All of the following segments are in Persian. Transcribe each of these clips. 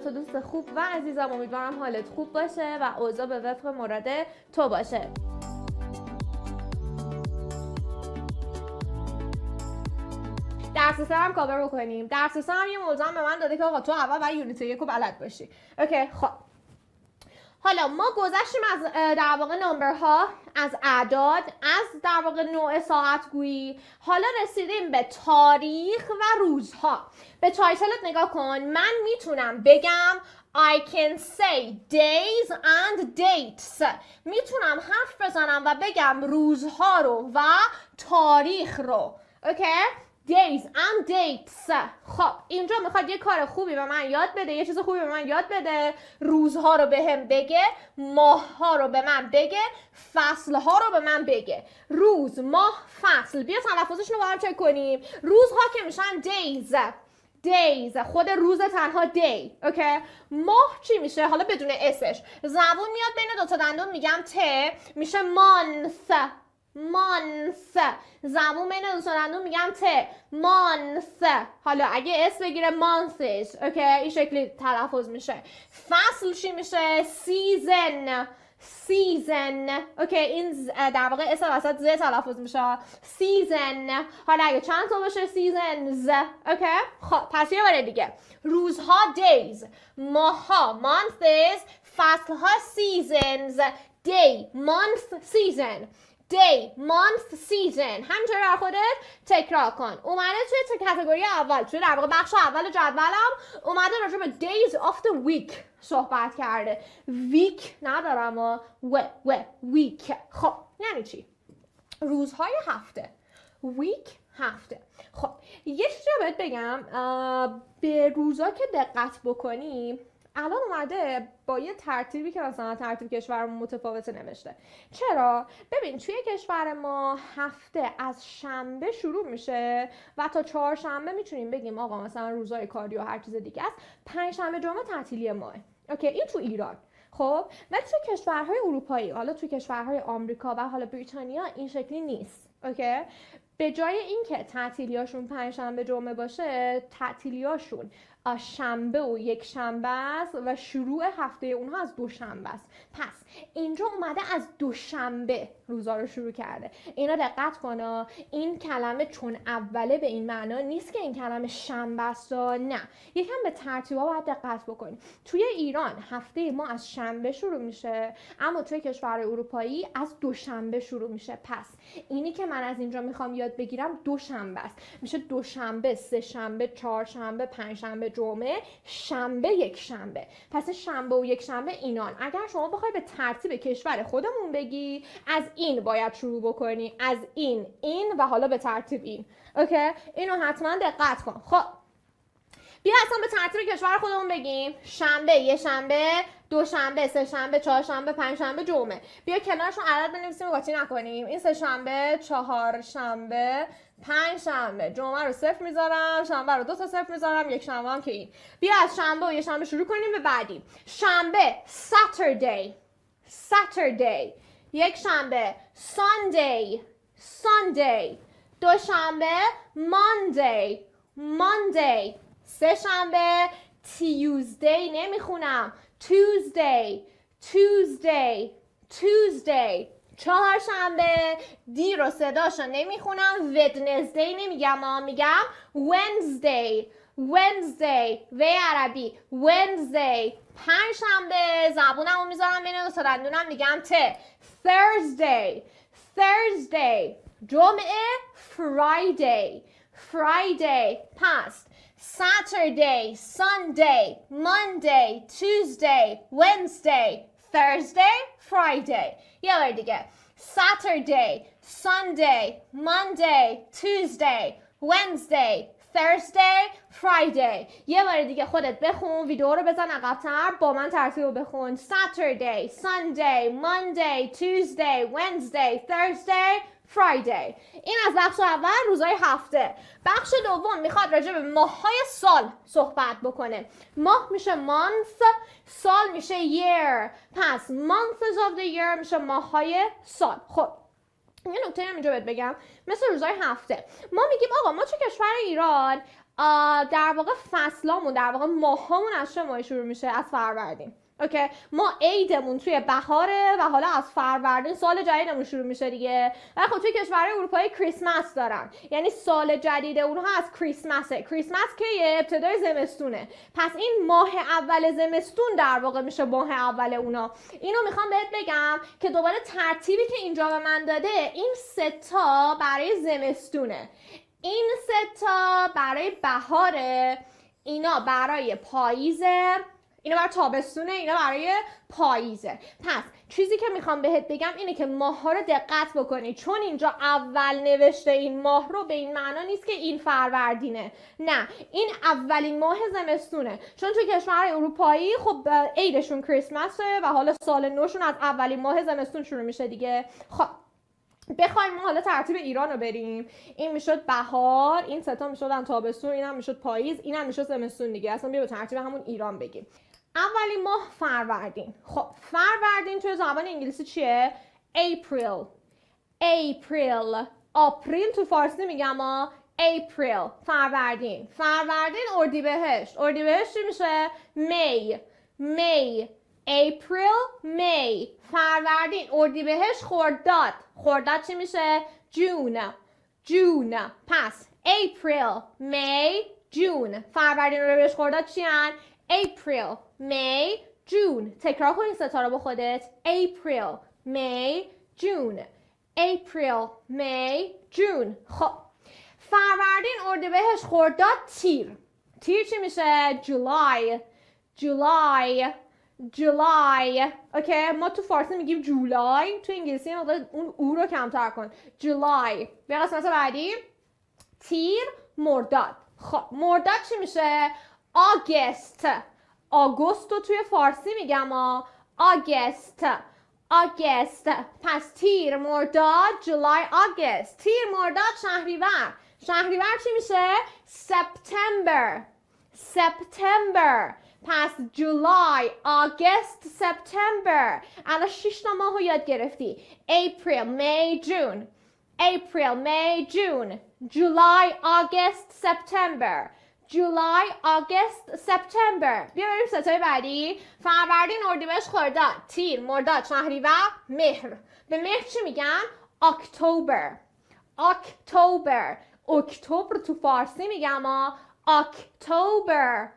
تو دوست خوب و عزیزم، امیدوارم حالت خوب باشه و اوضاع به وفق مراد تو باشه. درس 3 هم کاور بکنیم. درس 3 هم یه موضوع به من داده که آقا تو اول باید یونیت 1 رو بلد باشی. اوکی خب حالا ما گذشتیم از در واقع نمبرها، از اعداد، از در واقع نوع ساعت گویی. حالا رسیدیم به تاریخ و روزها. به تایتلت نگاه کن. من میتونم بگم I can say days and dates. میتونم حرف بزنم و بگم روزها رو و تاریخ رو. اوکی؟ days and dates. خب اینجا میخواد یه کار خوبی به من یاد بده، یه چیز خوبی به من یاد بده. روزها رو به هم بگه، ماهها رو به من بگه، فصلها رو به من بگه. روز، ماه، فصل. بیا تلفظشون رو با هم چک کنیم. روزها که میشن days، خود روز تنها day. اوکی؟ ماه چی میشه؟ حالا بدون اسش. زبون میاد بین دو تا دندون میگم ت، میشه month. زبون بین دو تا دندون میگم ت، month. حالا اگه اس بگیره months. اوکی؟ این شکلی تلفظ میشه. فصل چی میشه؟ season. اوکی؟ این در واقع اس وسط ز تلفظ میشه. season. حالا اگه چند تا باشه seasons. اوکی؟ خب پس یه بار دیگه. روزها days، ماهها months، فصلها seasons. day، month، season. day، month، season. همینطور بر خودت تکرار کن. اومده توی کاتگوری اول، توی در واقع بخش اول جدولم اومده راجع به days of the week صحبت کرده. week ندارم week. خب یعنی چی؟ روزهای هفته. week هفته. خب یه چیزی رو بهت بگم، به روزا که دقت بکنیم الان اومده با یه ترتیبی که مثلا ترتیب کشورمون متفاوته نوشته. چرا؟ ببین توی کشور ما هفته از شنبه شروع میشه و تا چهارشنبه میتونیم بگیم آقا مثلا روزای کاری و هر چیز دیگه است. پنجشنبه جمعه تعطیلی ماه. اوکی؟ این تو ایران. خب ولی تو کشورهای اروپایی، حالا تو کشورهای آمریکا و حالا بریتانیا این شکلی نیست. اوکی؟ به جای اینکه تعطیلیاشون پنجشنبه جمعه باشه، تعطیلیاشون شنبه و یک شنبه است و شروع هفته اونها از دوشنبه است. پس اینجا اومده از دوشنبه روزا رو شروع کرده. اینا دقت کن، این کلمه چون اوله به این معنا نیست که این کلمه شنبه است. نه، یکم به ترتیبا باید دقت بکنیم. توی ایران هفته ما از شنبه شروع میشه، اما توی کشورهای اروپایی از دوشنبه شروع میشه. پس اینی که من از اینجا میخوام یاد بگیرم دوشنبه است. میشه دوشنبه، سه شنبه، چهارشنبه، پنجشنبه، جمعه، شنبه، یک شنبه. پس شنبه و یک شنبه اینان. اگر شما بخوای به ترتیب کشور خودمون بگی، از این باید شروع بکنی، از این و حالا به ترتیب این. اوکی؟ اینو حتما دقت کن. خب بیا اصلا به ترتیب کشور خودمون بگیم. شنبه، یه شنبه، دوشنبه، سه شنبه، چهارشنبه، پنجشنبه، جمعه. بیا کنارشون عدد بنویسیم و قاطی نکنیم. این سه شنبه، چهارشنبه، پنجشنبه، جمعه رو صفر میذارم، شنبه رو 2 تا صفر میذارم، یک شنبه هم که این. بیا از شنبه و یه شنبه شروع کنیم به بعدی. شنبه Saturday. یک شنبه Sunday. دوشنبه Monday. سه شنبه Tuesday نمیخونم. Tuesday. چهارشنبه دی رو صداشو نمیخونم. Wednesday نمیگم، میگم Wednesday. و عربی Wednesday. پنجشنبه زبونمو میذارم بین دو تا دندونم، میگم Thursday. جمعه Friday. پس Saturday, Sunday, Monday, Tuesday, Wednesday, Thursday, Friday. یه بار دیگه. Saturday, Sunday, Monday, Tuesday, Wednesday, Thursday, Friday. یه بار دیگه خودت بخون، ویدیو رو بزن عقب‌تر، با من ترتیب رو بخون. Saturday, Sunday, Monday, Tuesday, Wednesday, Thursday, Friday. این از بخش اول روزهای هفته. بخش دوم میخواد راجع به ماه‌های سال صحبت بکنه. ماه میشه month، سال میشه year. پس months of the year میشه ماه‌های سال. خب یه نکته هم اینجا بهت بگم، مثل روزهای هفته ما میگیم آقا ما چه کشور ایران در واقع فصلامون، در واقع ماهامون از چه ماهی شروع میشه؟ از فروردین. اوکی، ما عیدمون توی بهاره و حالا از فروردین سال جدیدمون شروع میشه دیگه. و خب توی کشورهای اروپایی کریسمس دارن، یعنی سال جدید اونها از کریسمسه. کریسمس که ابتدای زمستونه، پس این ماه اول زمستون در واقع میشه ماه اول اونا. اینو میخوام بهت بگم که دوباره ترتیبی که اینجا به من داده، این 3 تا برای زمستونه، این 3 تا برای بهاره، اینا برای پاییزه، اینا برای تابستونه، اینا برای پاییزه. پس چیزی که میخوام بهت بگم اینه که ماها رو دقت بکنی، چون اینجا اول نوشته این ماه رو، به این معنا نیست که این فروردینه، نه، این اولین ماه زمستونه. چون توی کشورهای اروپایی خب عیدشون کریسمسه و حالا سال نوشون از اولین ماه زمستون شروع میشه دیگه. خب بخوایم ما حالا ترتیب ایران رو بریم، این میشد بهار، این 3 تا میشدن تابستون، اینم میشد پاییز، اینم میشد زمستون دیگه. اصلا بیا به ترتیب همون ایران بگیم. اولین ماه فروردین. خب فروردین توی زبان انگلیسی چیه؟ April. آپریل تو فارسی میگم April. فروردین. اردیبهشت. اردیبهشت چی میشه؟ May. April. فروردین. اردیبهشت. خرداد چی میشه؟ June. پس April, May, June. فروردین، اردیبهشت، خرداد چی هن؟ April, May, June. تکرار کن این 3 تا رو با خودت. April, May, June. خب فروردین، اردیبهشت، خرداد، تیر چی میشه؟ July. اوکی، ما تو فارسی میگیم جولای، تو انگلیسی اون او رو کمتر کن. July. به قسمت بعدی، تیر، مرداد. خب مرداد چی میشه؟ آگوست رو توی فارسی میگم آگست. پس تیر، مرداد، جولای، آگست. تیر، مرداد، شهریور چی میشه؟ سپتامبر. پس جولای، آگست، سپتامبر. الان 6 تا ماه رو یاد گرفتی. April, May, June. جولای، آگست، سپتامبر. بیا بریم 3 تای بعدی. فروردین، اردیبهشت، خرداد، تیر، مرداد، شهریور، مهر. به مهر چی میگن؟ اکتبر. اکتبر تو فارسی میگم اکتبر.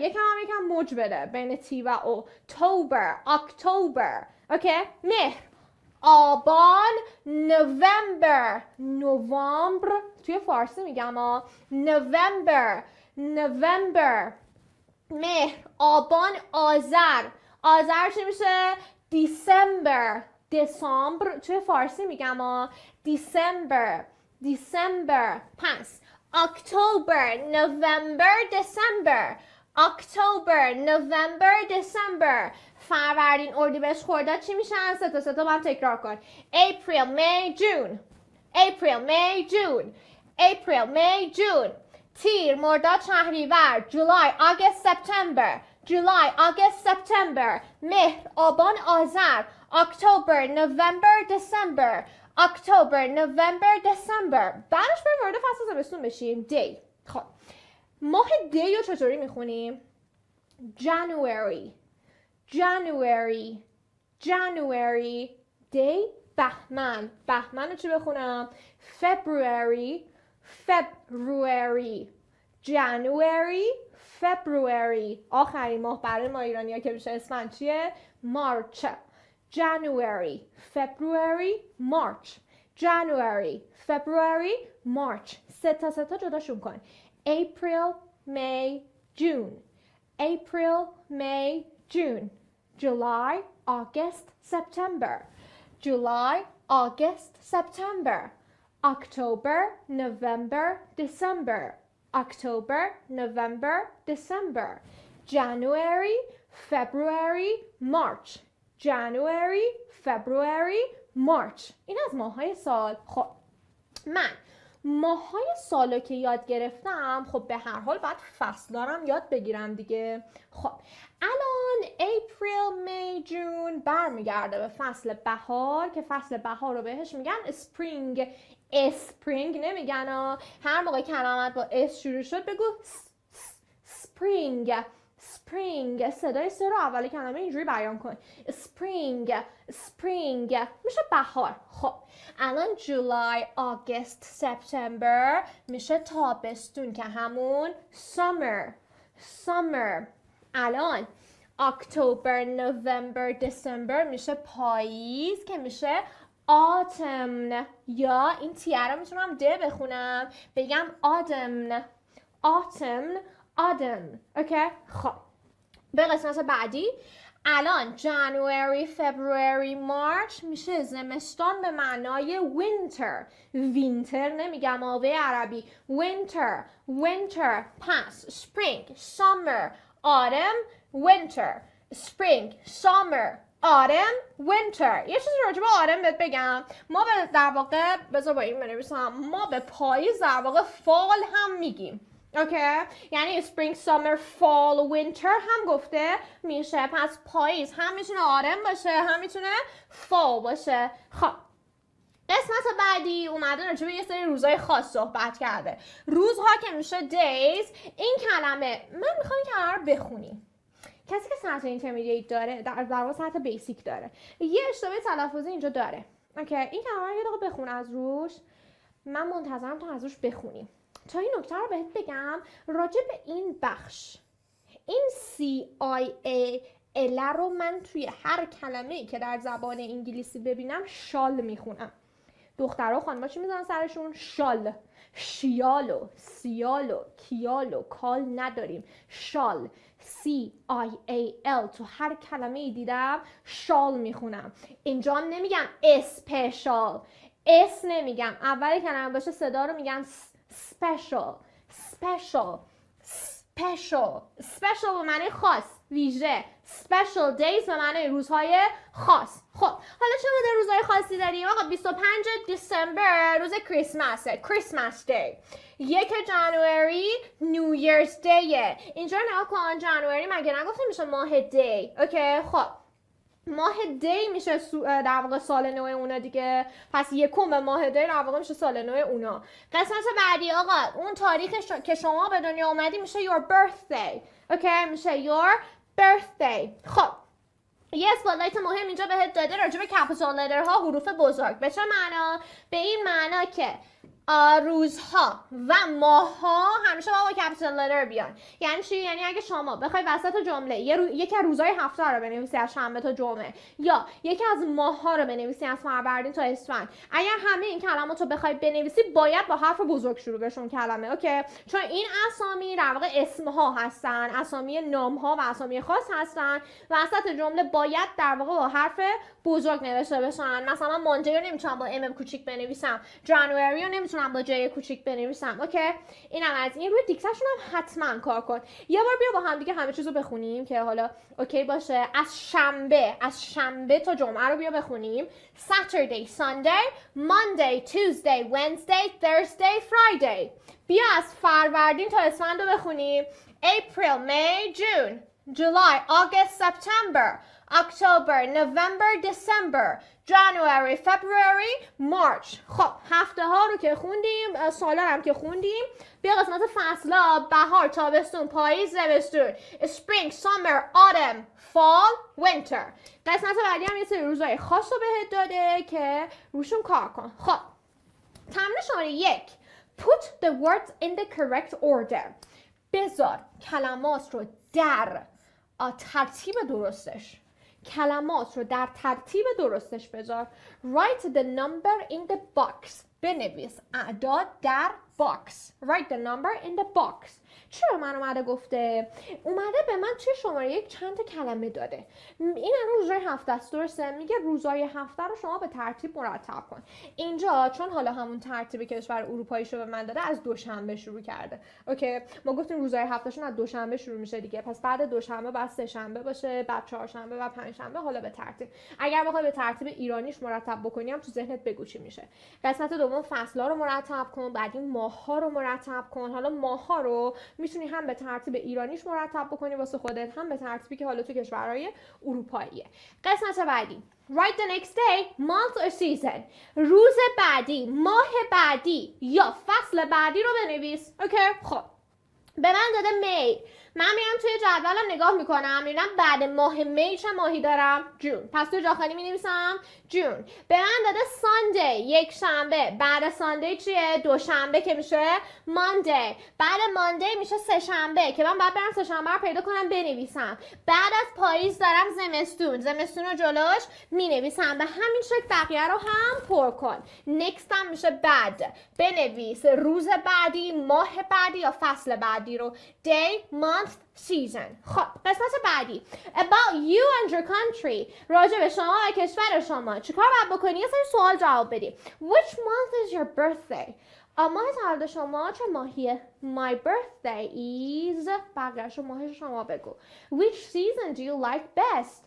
یکم موج بده بین تی و او. اکتبر. اوکی. مهر، آبان، نوامبر توی فارسی میگم نوامبر. مهر، آبان، آذر چی میشه؟ دسامبر توی فارسی میگم دیسمبر. پس اکتبر، نوامبر، دسامبر. فروردین، اردیبهشت، خرداد چی میشن؟ 3 تا با هم تکرار کن. April, May, June. تیر، مرداد، شهریور. جولای، آگست، سپتامبر. مهر، آبان، آذر. اکتبر، نوامبر، دسامبر. بعدش بریم وارد فصل زمستون بشیم. دی. خب ماه دی رو چطوری میخونیم؟ January. دی، بهمن رو چی بخونم؟ February. January. آخرین ماه برای ما ایرانی ها که میشه اسفند چیه؟ March. January, February, March. 3 تا جداشون کن. April, May, June. July, August, September. October, November, December. January, February, March. این از ماه‌های سال. خب من ماهای سالو که یاد گرفتم خب به هر حال باید فصلارم یاد بگیرم دیگه. خب الان اپریل، می، جون برمیگرده به فصل بهار که فصل بهار رو بهش میگن اسپرینگ. اسپرینگ نمیگن هر موقع کلمت با اس شروع شد بگو سپرینگ. سپرینگ صدای س رو اول کلمه اینجوری بیان کن. سپرینگ سپرینگ میشه بهار. خب الان جولای، آگست، سپتامبر میشه تابستون که همون سامر. سامر. الان اکتبر، نوامبر، دسامبر میشه پاییز که میشه آتمن. یا این تیه رو میتونم د بخونم بگم آدمن. آتمن آدم. اوکی. خب به قسمت بعدی الان جانوری، فبروری، مارچ میشه زمستان به معنای وینتر. وینتر نمیگم آوه عربی. وینتر. وینتر. پس سپرینگ، سامر، آتم، وینتر. سپرینگ، سامر، آتم، وینتر. یه چیزی راجع به آتم بهت بگم. ما به در واقع بذار با این بنویسم، ما به پاییز در واقع فال هم میگیم. اوکی؟ یعنی spring, summer, fall, winter هم گفته میشه. پس پاییز هم میتونه آتم باشه هم میتونه fall باشه. خب قسمت بعدی اومده راجع به یه سری روزهای خاص صحبت کرده. روزها که میشه days. این کلمه من میخوام این کلمه رو بخونیم. کسی که سطح اینترمدییت داره در واقع سطح بیسیک داره یه اشتباه تلفظی اینجا داره. اوکی این کلمه رو یه دقیقه بخون از روش. من منتظرم تا از روش بخونیم. تا این نکته رو بهت بگم راجع به این بخش، این CIA رو من توی هر کلمه‌ای که در زبان انگلیسی ببینم شال میخونم. دخترها خانم‌ها چی میزنن سرشون؟ شال. شیالو، سیالو، کیالو، کال نداریم. شال. CIAL. تو هر کلمه‌ای دیدم شال میخونم. اینجا هم نمیگم اسپشال. اس نمیگم. اول کلمه باشه صدا رو میگم special. special. special. special به معنی خاص، ویژه. special days به معنی روزهای خاص. خب حالا چه بوده روزهای خاصی داریم؟ آقا 25 دسامبر روز کریسمسه. کریسمس دی. 1 جانوری نیو ایرز دیه. اینجا نگاه کن جانوری مگه نگفتیم میشه ماه دی. اوکی خب ماه دی میشه در واقع سال نو اونا دیگه. پس یکم ماه دی در واقع میشه سال نو اونا. قسمت بعدی آقا اون تاریخ که شما به دنیا اومدی میشه your birthday. اوکی میشه your birthday. خب یه اسپاتلایت مهم اینجا بهت داده راجع به کپیتال لترها، حروف بزرگ. به چه معنا؟ به این معنا که روزها و ماهها همیشه با کپیتال لتر بیان. یعنی چی؟ یعنی اگه شما بخوای وسط جمله یکی از روزهای هفته رو بنویسی از شنبه تا جمعه یا یکی از ماهها رو بنویسی از فروردین تا اسفند، اگر همه این کلمات رو بخوای بنویسی باید با حرف بزرگ شروع بشون کلمه. اوکی چون این اسامی در واقع اسمها هستن، اسامی نامها و اسامی خاص هستن. وسط جمله باید در واقع با حرف بزرگ نوشته بشن. مثلا مانجی رو نمیتونم با ام کوچیک بنویسم، جانوری رو نمیتونم با جی کوچیک بنویسم. اوکی اینم از این. روی دیکتهشون هم حتما کار کن. یه بار بیا با هم دیگه همه چیزو بخونیم که حالا اوکی باشه. از شنبه تا جمعه رو بیا بخونیم. Saturday, Sunday, Monday, Tuesday, Wednesday, Thursday, Friday. بیا از فروردین تا اسفند رو بخونیم. April, May, June, July, August, September, October, November, December, January, February, March. خب هفته ها رو که خوندیم، سالا هم که خوندیم. بیا قسمت فصلا: بهار، تابستون، پاییز، زمستون. Spring, Summer, Autumn, Fall, Winter. قسمت بعدی هم یه سری روزهای خاص رو بهت داده که روشون کار کن. خب تمرین شماره 1. Put the words in the correct order. بذار کلمات رو در ترتیب درستش. کلمات رو در ترتیب درستش بذار. Write the number in the box. بنویس اعداد در باکس. Write the number in the box. چرا من اومده گفته؟ اومده به من چه شماره 1 چند تا کلمه داده. این روزهای هفته است درسته؟ میگه روزهای هفته رو شما به ترتیب مرتب کن. اینجا چون حالا همون ترتیبی که کشور اروپایی شو به من داده از دوشنبه شروع کرده. اوکی ما گفتیم روزهای هفتهشون از دوشنبه شروع میشه دیگه. پس بعد دوشنبه بعد سه شنبه باشه، بعد چهارشنبه، بعد پنجشنبه. حالا به ترتیب. اگر بخوای به ترتیب ایرانیش مرتب بکنیم تو ذهنت بگو چی میشه. قسمت دوم دوم فصل‌ها رو مرتب کن، بعدی ماه‌ها رو مرتب کن. حالا ماه‌ها رو میتونی هم به ترتیب ایرانیش مرتب بکنی واسه خودت، هم به ترتیبی که حالا تو کشورهای اروپاییه. قسمت بعدی Write the next day, month or season. روز بعدی، ماه بعدی یا فصل بعدی رو بنویس. اوکی؟ خب به من داده می. من میرم توی جدولم نگاه میکنم، میبینم بعد ماه می چه ماهی دارم؟ جون. پس توی جا خالی مینویسم جون. به من داده ساندی، یک شنبه. بعد ساندی چیه؟ دوشنبه که میشه ماندی. بعد ماندی میشه سه شنبه که من باید برم سه شنبه رو پیدا کنم بنویسم. بعد از پاییز دارم زمستون. زمستون رو جلوش مینویسم. به همین شکل بقیه رو هم پر کن. نکست هم میشه بعد. بنویس روز بعدی، ماه بعدی یا فصل بعدی رو. day, month, season. خب قسمت بعدی about you and your country. راجع به شما و کشور شما چیکار باید بکنی؟ یه سری سوال جواب بدی. which month is your birthday? ماه تولد شما چه ماهیه؟ my birthday is بقیه‌شو ماهش شما بگو. which season do you like best?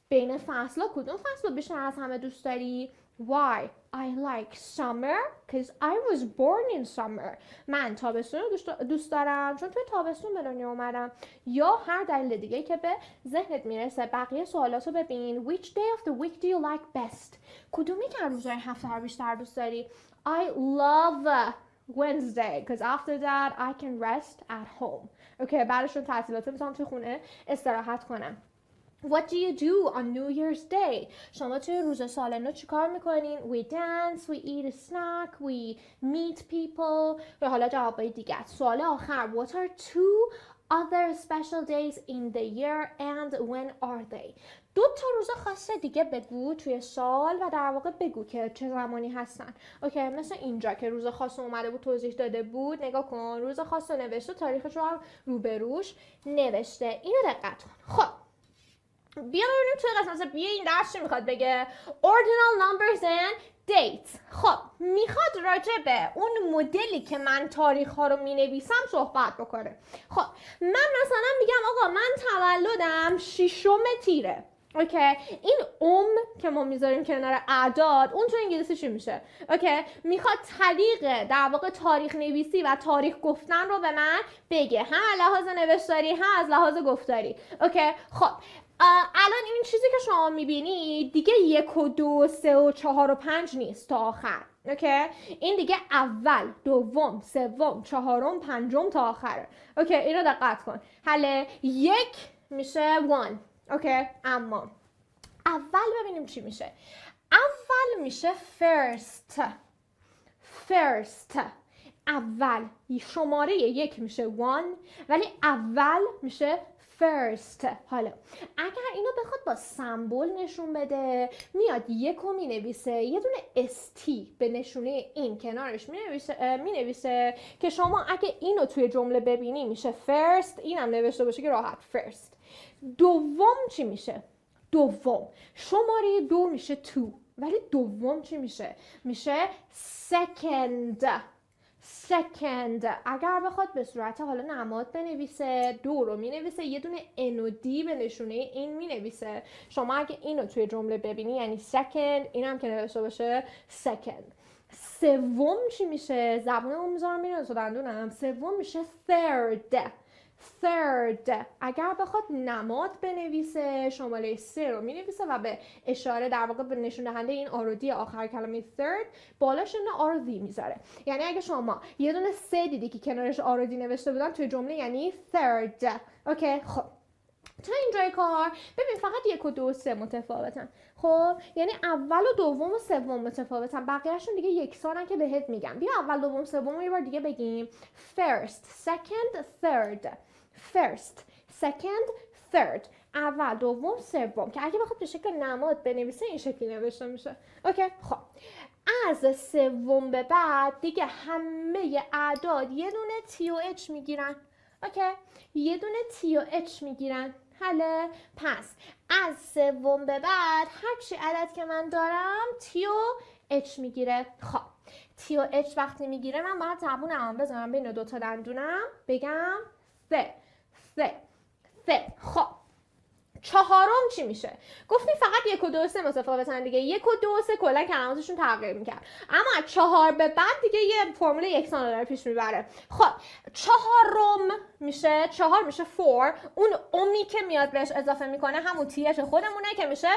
بین فصل‌ها کدوم فصل رو بیشتر از همه دوست داری؟ Why? I like summer because I was born in summer. من تابستون رو دوست دارم چون توی تابستون به دنیا اومدم. یا هر دلیل دیگه که به ذهنت میرسه. بقیه سوالاتو ببین. Which day of the week do you like best? کدومی که روزهای هفته رو بیشتر دوست داری؟ I love Wednesday because after that I can rest at home. اوکی بعدشون تعطیلات میتونم توی خونه استراحت کنم. What do you do on New Year's Day? شما توی روز سال نو چیکار میکنین؟ We dance, we eat a snack, we meet people. و حالا جوابای دیگه. سوال آخر. What are two other special days in the year and when are they? دو تا روز خاص دیگه بگو توی سال و در واقع بگو که چه زمانی هستن. اوکی مثل اینجا که روز خاص اومده بود توضیح داده بود. نگاه کن روز خاص رو نوشته، تاریخش رو هم روبروش نوشته. اینو دقت کن. خب بیا ببینیم توی قسمت بیا این درس چی میخواد بگه. ordinal numbers and dates. خب میخواد راجع به اون مدلی که من تاریخ ها رو مینویسم صحبت بکنه. خب من مثلا میگم آقا من تولدم 6 تیره. اوکی این که ما میذاریم کنار اعداد اون تو انگلیسی چی میشه؟ اوکی میخواد طریق در واقع تاریخ نویسی و تاریخ گفتن رو به من بگه، هم از لحاظ نوشتاری هم از لحاظ گفتاری. اوکی خب الان این چیزی که شما میبینی دیگه 1 و 2 و 3 و 4 و 5 نیست تا آخر. اوکی این دیگه اول، دوم، سوم، چهارم، پنجم تا آخره. اوکی اینو دقت کن. حله 1 میشه 1. اوکی اما اول ببینیم چی میشه. اول میشه first. اول شماره 1 میشه 1 ولی اول میشه first. حالا اگر اینو بخواد با سمبل نشون بده میاد 1 رو مینویسه، یه دونه st به نشونه این کنارش مینویسه که شما اگه اینو توی جمله ببینی میشه first، اینم نوشته باشه که راحت first. دوم چی میشه؟ دوم شماره 2 میشه 2 ولی دوم چی میشه؟ میشه second. اگر بخواد به صورت حالا نماد بنویسه 2 رو مینویسه، یه دونه n و d به نشونه این مینویسه. شما اگه اینو توی جمله ببینی یعنی second، اینم که نوشته باشه second. سوم چی میشه؟ زبونمو میذارم میره تو دندونم. سوم میشه third. اگر بخواد نماد بنویسه شماره 3 رو مینویسه و به اشاره در واقع به نشون دهنده این آرودی آخر کلمه third بالاش نه آرودی میذاره. یعنی اگه شما یه دونه 3 دیدی که کنارش آرودی نوشته بودن توی جمله یعنی third. اوکی خب تا اینجای کار ببین فقط 1 و 2 و 3 متفاوتن. خب یعنی اول و دوم و سوم متفاوتن، بقیه‌شون دیگه یکسانن که بهت میگم. بیا اول دوم سوم رو یه بار دیگه بگیم. first second third. first second third. اول دوم سوم که اگه بخواد به شکل نماد بنویسه این شکلی نوشته میشه. اوکی خب از سوم به بعد دیگه همه اعداد یه دونه تی و اچ میگیرن. اوکی یه دونه تی و اچ میگیرن. حالا پس از سوم به بعد هرچی عدد که من دارم تی و اچ میگیره. خب تی و اچ وقتی میگیره من باید زبونم بذارم بین 2 تا دندونم بگم ث. خب چهارم چی میشه؟ گفتیم فقط 1 و 2 و 3 متفاوتن دیگه. 1 و 2 و 3 کلا کلماتشون تغییر میکرد، اما از 4 به بعد دیگه یه فرمول یکسان رو داره پیش میبره. خب چهارم میشه 4 میشه 4. اون امی که میاد بهش اضافه میکنه همون تیش خودمونه که میشه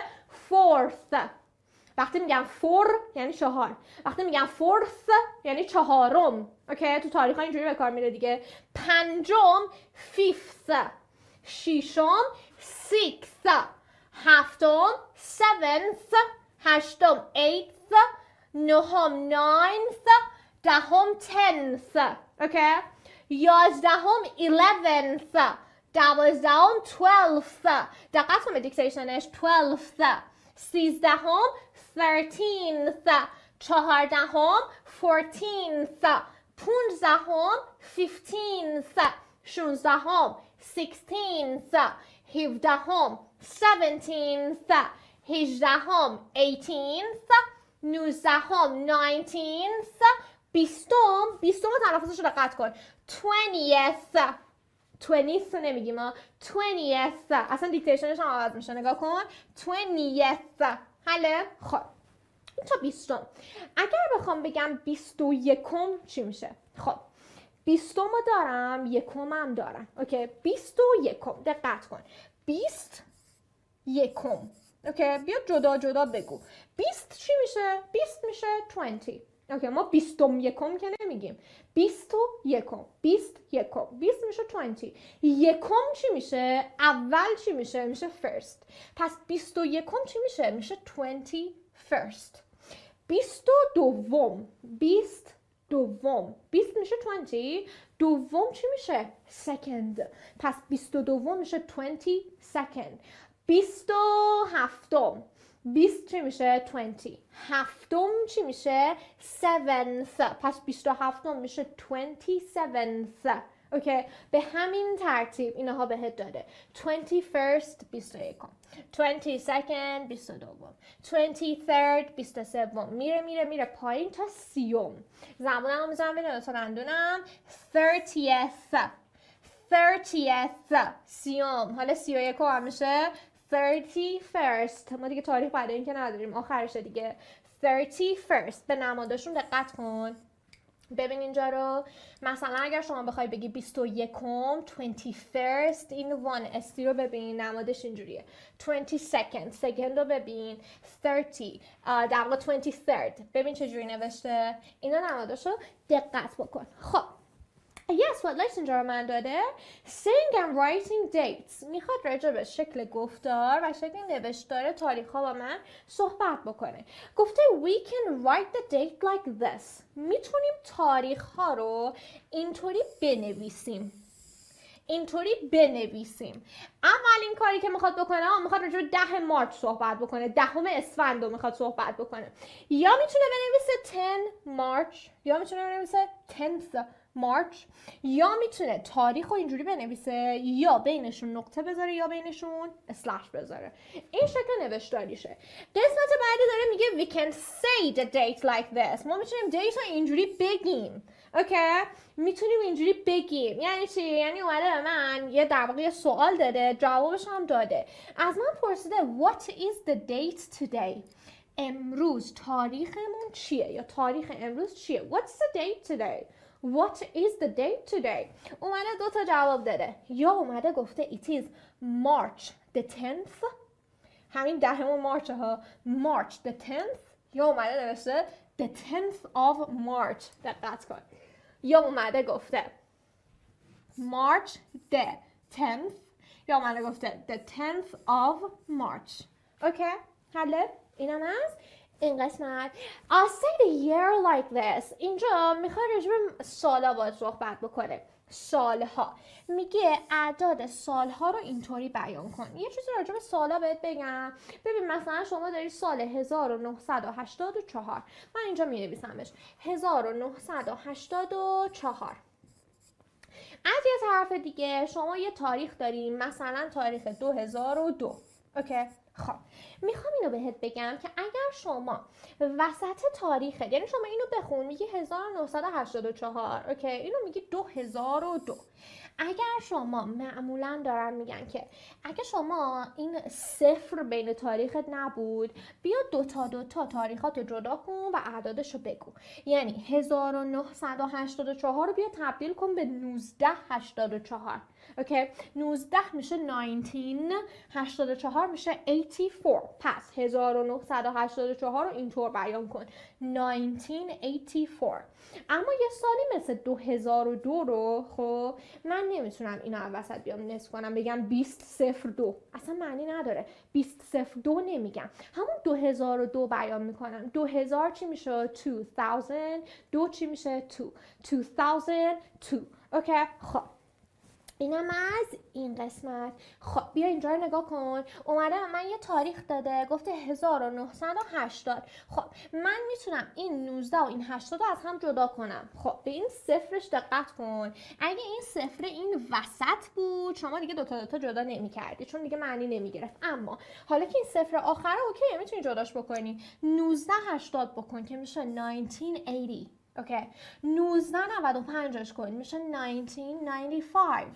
fourth. وقتی میگم 4 یعنی 4، وقتی میگم fourth یعنی چهارم. اوکی، تو تاریخ ها اینجوری به کار میره دیگه. پنجم fifth، ششم sixth، هفتم seventh، هشتم eighth، نهم ninth، دهم tenth. اوکی، یازدهم 11th، دوازدهم 12th. دقت کن به دیکتیشنش 12th. سیزدهم 13th، چهاردهم 14th، پونزدهم 15th، شونزدهم 16th، هفدهم 17th، هجدهم 18th، نوزدهم 19th، بیستم تلفظش رو دقت کن 20th. 20th نمیگیم ما 20th، اصلا دیکتیشنش هم عوض میشه، نگاه کن 20th. حله؟ خب این تا 20م. اگر بخوام بگم 21م چی میشه؟ خب 20م دارم، 1م هم دارم. اوکی، 21م دقت کن 21م. اوکی، بیا جدا جدا بگو. 20 چی میشه؟ 20 میشه 20. اوکی، ما 21م که نمیگیم، 21م 21م 20 میشه 20. یکم چی میشه؟ اول چی میشه؟ میشه first. پس 21م چی میشه؟ میشه 21st. 22م 20 میشه 20. دوم چی میشه؟ second. پس 22 میشه 22nd. 27م 20 چی میشه؟ 20. هفتم چی میشه؟ 7th. پس 27م میشه 27th. اوکی، به همین ترتیب اینها بهت داده 21st 21م، 22nd 22م، 23rd 23م، میره پایین تا 30م. زبونم رو میذارم بینه تا دندونم 30th 30م. حالا 31 هم میشه 31st. ما دیگه تاریخ بعد این که نداریم، آخرشه دیگه 31st. به نمادشون دقت کن، ببین اینجا رو. مثلا اگر شما بخوای بگی 21م 21st، این 1st رو ببین نمادش اینجوریه. 22nd second رو ببین 30 در واقع 23rd. ببین چجوری نوشته، اینا نماداشو دقت بکن. خب Yes, what lesson اینجا رو من داده saying and writing dates. میخواد راجع به شکل گفتار و شکل نوشتار تاریخ ها با من صحبت بکنه. گفته we can write the date like this. میتونیم تاریخ ها رو اینطوری بنویسیم. اولین کاری که میخواد بکنه، میخواد راجع به 10 مارچ صحبت بکنه، 10 اسفند رو میخواد صحبت بکنه. یا میتونه بنویسه 10 مارچ، یا میتونه بنویسه 10th مارچ، یا میتونه تاریخ رو اینجوری بنویسه، یا بینشون نقطه بذاره یا بینشون اسلش بذاره. این شکل نوشتاریشه. قسمت بعدی داره میگه we can say the date like this. ما میتونیم دیت رو اینجوری بگیم. اوکی، میتونیم اینجوری بگیم. یعنی چی؟ یعنی اومده به من یه در واقع سوال داده، جوابش هم داده. از من پرسیده what is the date today. امروز تاریخمون چیه؟ یا تاریخ امروز چیه؟ What's the date today? What is the date today? اومده 2 تا جواب داده. یا اومده گفته it is March the 10th. همین 10 مارچ ها، March the 10th. یا اومده نوشته the 10th of March. دقت کن. یا اومده گفته March the 10th. یا اومده گفته the 10th of March. اوکی؟ حالا اینم هست این قسمت. I'll say the year like this. اینجا میخواد راجع به سالا باید صحبت بکنه. سالها. میگه اعداد سالها رو اینطوری بیان کن. یه چیزی راجع به سالا بهت بگم. ببین مثلا شما داری سال 1984. من اینجا می نویسمش 1984. از یه طرف دیگه شما یه تاریخ داریم، مثلا تاریخ 2002. اوکی؟ خب میخوام اینو بهت بگم که اگر شما وسط تاریخ، یعنی شما اینو بخون میگی 1984، اوکی، اینو میگی 2002. اگر شما معمولا دارن میگن که اگه شما این صفر بین تاریخت نبود بیا دوتا تاریخات جدا کن و اعدادش رو بگو. یعنی 1984 رو بیا تبدیل کن به 1984. اوکی، 19 میشه 19، 84 میشه 84. پس 1984 رو اینطور بیان کن 1984. اما یه سالی مثل 2002 رو خب من نمیتونم اینو وسط بیام نصف کنم بگم 2002. اصلا معنی نداره. 2002 نمیگم، همون 2002 بیان میکنم. 2000 چی میشه؟ 2000. دو چی میشه؟ 2002. اوکی، خب اینم از این قسمت. خب بیا اینجا رو نگاه کن. اومده من یه تاریخ داده گفته 1980. خب من میتونم این 19 و این 80 رو از هم جدا کنم. خب به این صفرش دقت کن. اگه این صفر این وسط بود شما دیگه دوتا جدا نمی‌کردی چون دیگه معنی نمیگرفت. اما حالا که این صفر آخره اوکی میتونی جداش بکنی. 1980 بکن که میشه 1980. اوکی، 1995ش کن میشه 1995.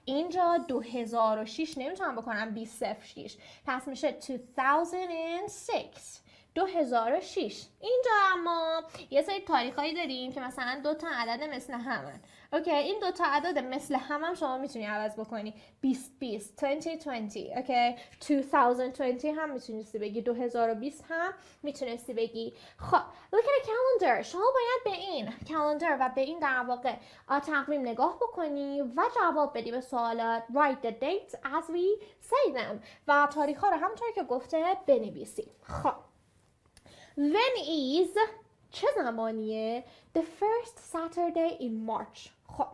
اینجا 2006 نمیتونم بکنم 2006 پس میشه 2006. 2006. اینجا اما یه سری تاریخایی داریم که مثلا دو تا عدد مثل همن. اوکی، این دو تا عدد مثل هم شما میتونی عوض بکنی. 2020 2020. اوکی، 2020 هم میتونستی بگی. 2020 هم میتونستی بگی. خب look at a calendar. شما باید به این calendar و به این در واقع تقویم نگاه بکنی و جواب بدی به سوالات. Write the dates as we say them. و تاریخ ها رو همونطور که گفته بنویسی. خب when is چه زمانیه؟ The first Saturday in March. خب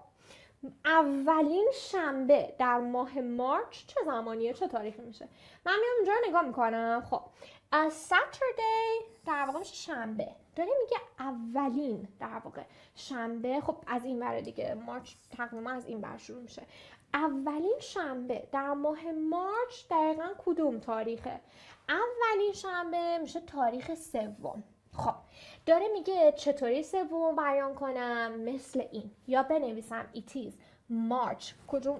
اولین شنبه در ماه مارچ چه زمانیه؟ چه تاریخی میشه؟ من میام اینجا رو نگاه میکنم. خب Saturday در واقع میشه شنبه. داره میگه اولین در واقع شنبه. خب از این ور دیگه مارچ تقریبا از این ور شروع میشه. اولین شنبه در ماه مارچ دقیقا کدوم تاریخه؟ اولین شنبه میشه تاریخ سوم. خب داره میگه چطوری سوم بیان کنم؟ مثل این یا بنویسم it is March.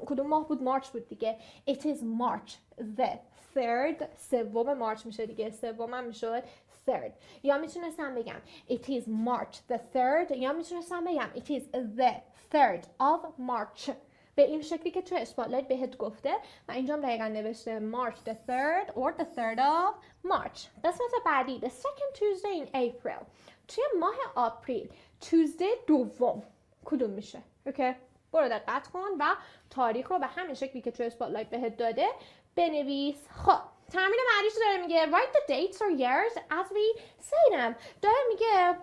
کدوم ماه بود؟ مارچ بود دیگه. it is March the third. سوم مارچ میشه دیگه. سوم هم میشد third. یا میتونستم بگم it is March the third. یا میتونستم بگم it is the third of March. به این شکلی که توی اسپاتلایت بهت گفته و اینجا هم دقیقا نوشته March the 3rd or the 3rd of March. قسمت بعدی the second Tuesday in April. توی ماه آپریل Tuesday دوم کدوم میشه؟ اوکی، برو دقت کن و تاریخ رو به همین شکلی که توی اسپاتلایت بهت داده بنویس. خب تمرین بعدیش داره میگه write the dates or years as we say them. داره میگه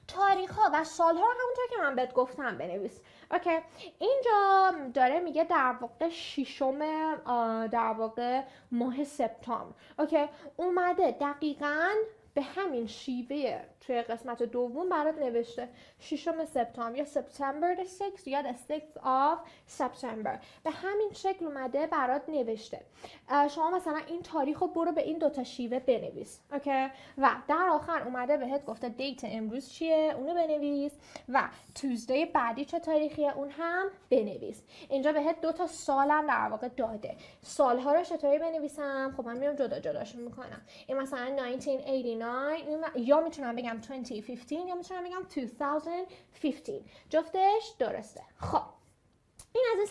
تاریخ ها و سال ها رو همونطور که من بهت گفتم بنویس. اوکی، اینجا داره میگه در واقع ششم در واقع ماه سپتامبر. اوکی، اومده دقیقاً به همین شیوه توی قسمت دوم برات نوشته 6 سپتامبر یا سپتامبر 6 یا the 6th of September. به همین شکل اومده برات نوشته. شما مثلا این تاریخ رو برو به این دوتا شیوه بنویس. اوکی، و در آخر اومده بهت گفته دیت امروز چیه اونو بنویس و توزدی بعدی چه تاریخیه اون هم بنویس. اینجا بهت دوتا سالم در واقع داده. سالها رو چطوری بنویسم؟ خب من میام جدا جداشون میکنم. این مثلا 1989 یا میتونم بگم 2015 یا میتونم بگم 2015. جفتش درسته. خب این از این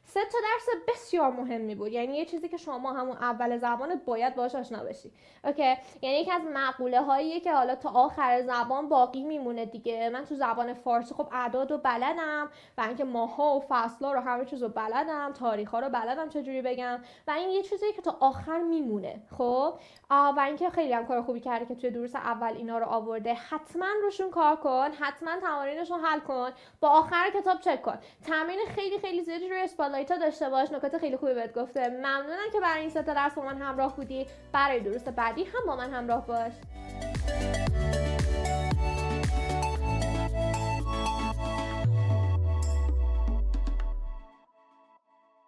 سه تا درس بسیار مهمی بود. یعنی یه چیزی که شما همون اول زبانت باید باهاش آشنا بشی. اوکی، یعنی یکی از مقوله هاییه که حالا تا آخر زبان باقی میمونه دیگه. من تو زبان فارسی خب اعداد رو بلدم و اینکه ماها و فصل‌ها رو همه چیز رو بلدم، تاریخ‌ها رو بلدم چجوری بگم و این یه چیزیه که تا آخر میمونه. خب و اینکه خیلی هم کار خوبی کرده که توی دروس اول اینا رو آورده. حتما روشون کار کن، حتما تمارینشون حل کن، با آخر کتاب چک کن. تمرین خیلی خیلی زیادی روی اسپاتلایت داشته باش. نکات خیلی خوبی بهت گفته. ممنونم که برای این سه تا درس با من همراه بودی. برای دروس بعدی هم با من همراه باش.